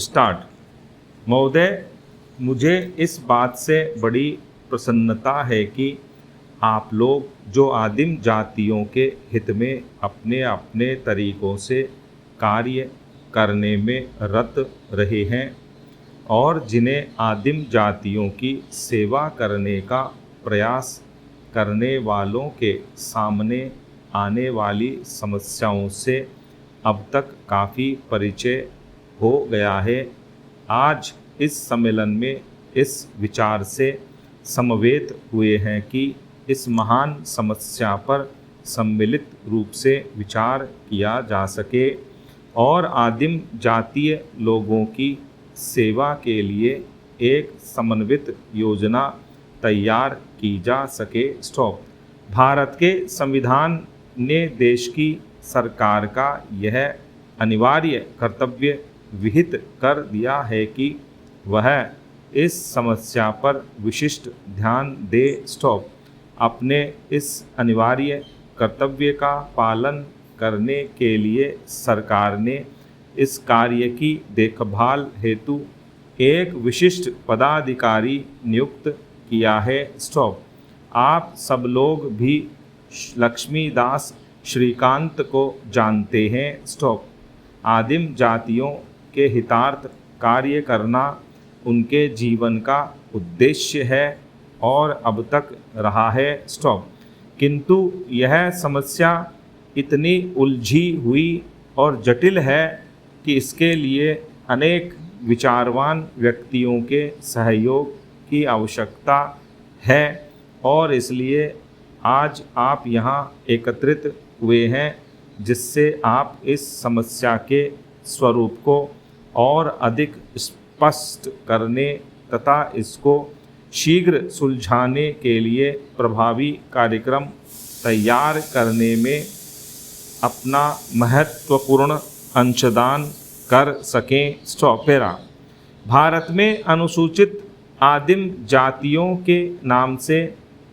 Start. महोदय, मुझे इस बात से बड़ी प्रसन्नता है कि आप लोग जो आदिम जातियों के हित में अपने अपने तरीक़ों से कार्य करने में रत रहे हैं और जिन्हें आदिम जातियों की सेवा करने का प्रयास करने वालों के सामने आने वाली समस्याओं से अब तक काफ़ी परिचय हो गया है। आज इस सम्मेलन में इस विचार से समवेत हुए हैं कि इस महान समस्या पर सम्मिलित रूप से विचार किया जा सके और आदिम जातीय लोगों की सेवा के लिए एक समन्वित योजना तैयार की जा सके। स्टॉप। भारत के संविधान ने देश की सरकार का यह अनिवार्य कर्तव्य विहित कर दिया है कि वह इस समस्या पर विशिष्ट ध्यान दे। स्टॉप। अपने इस अनिवार्य कर्तव्य का पालन करने के लिए सरकार ने इस कार्य की देखभाल हेतु एक विशिष्ट पदाधिकारी नियुक्त किया है। स्टॉप। आप सब लोग भी लक्ष्मीदास श्रीकांत को जानते हैं। स्टॉप। आदिम जातियों के हितार्थ कार्य करना उनके जीवन का उद्देश्य है और अब तक रहा है। स्टॉप। किंतु यह समस्या इतनी उलझी हुई और जटिल है कि इसके लिए अनेक विचारवान व्यक्तियों के सहयोग की आवश्यकता है और इसलिए आज आप यहाँ एकत्रित हुए हैं जिससे आप इस समस्या के स्वरूप को और अधिक स्पष्ट करने तथा इसको शीघ्र सुलझाने के लिए प्रभावी कार्यक्रम तैयार करने में अपना महत्वपूर्ण अंशदान कर सकें। स्टॉप। पेरा। भारत में अनुसूचित आदिम जातियों के नाम से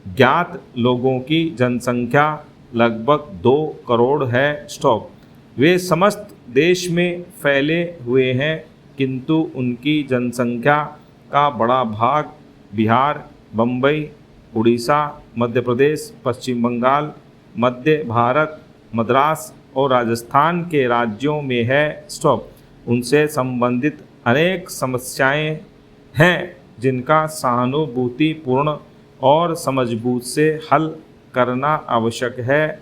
ज्ञात लोगों की जनसंख्या लगभग 2 करोड़ है। स्टॉप। वे समस्त देश में फैले हुए हैं किंतु उनकी जनसंख्या का बड़ा भाग बिहार, बम्बई, उड़ीसा, मध्य प्रदेश, पश्चिम बंगाल, मध्य भारत, मद्रास और राजस्थान के राज्यों में है। स्टॉप। उनसे संबंधित अनेक समस्याएं हैं जिनका सहानुभूतिपूर्ण और समझबूझ से हल करना आवश्यक है।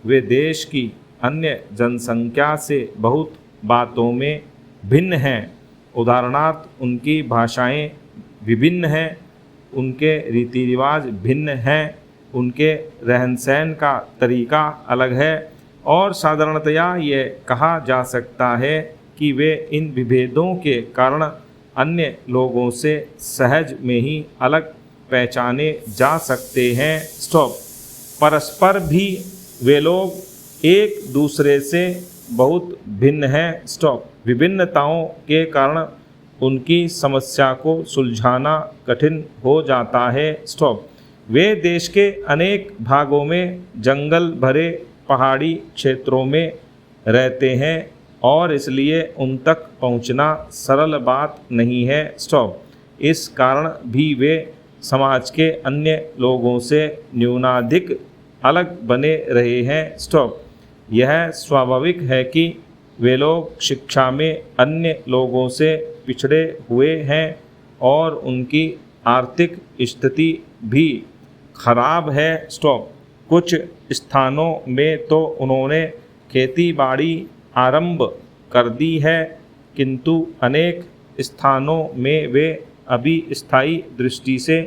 वे देश की अन्य जनसंख्या से बहुत बातों में भिन्न हैं। उदाहरणार्थ, उनकी भाषाएं विभिन्न हैं, उनके रीति रिवाज भिन्न हैं, उनके रहन सहन का तरीका अलग है और साधारणतया ये कहा जा सकता है कि वे इन विभेदों के कारण अन्य लोगों से सहज में ही अलग पहचाने जा सकते हैं। स्टॉप। परस्पर भी वे लोग एक दूसरे से बहुत भिन्न हैं। स्टॉप। विभिन्नताओं के कारण उनकी समस्या को सुलझाना कठिन हो जाता है। स्टॉप। वे देश के अनेक भागों में जंगल भरे पहाड़ी क्षेत्रों में रहते हैं और इसलिए उन तक पहुंचना सरल बात नहीं है। स्टॉप। इस कारण भी वे समाज के अन्य लोगों से न्यूनाधिक अलग बने रहे हैं। स्टॉप। यह स्वाभाविक है कि वे लोग शिक्षा में अन्य लोगों से पिछड़े हुए हैं और उनकी आर्थिक स्थिति भी खराब है। स्टॉप। कुछ स्थानों में तो उन्होंने खेती बाड़ी आरंभ कर दी है किंतु अनेक स्थानों में वे अभी स्थायी दृष्टि से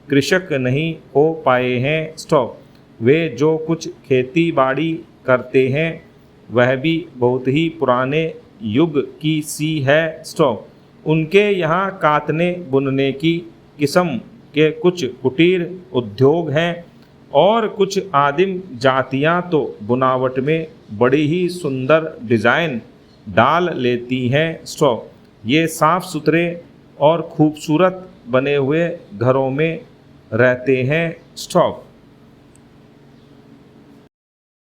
कृषक नहीं हो पाए हैं। स्टॉप। वे जो कुछ खेती बाड़ी करते हैं वह भी बहुत ही पुराने युग की सी है। स्टॉप। उनके यहाँ काटने बुनने की किस्म के कुछ कुटीर उद्योग हैं और कुछ आदिम जातियाँ तो बुनावट में बड़ी ही सुंदर डिज़ाइन डाल लेती हैं। स्टॉप। ये साफ सुथरे और खूबसूरत बने हुए घरों में रहते हैं। स्टॉप।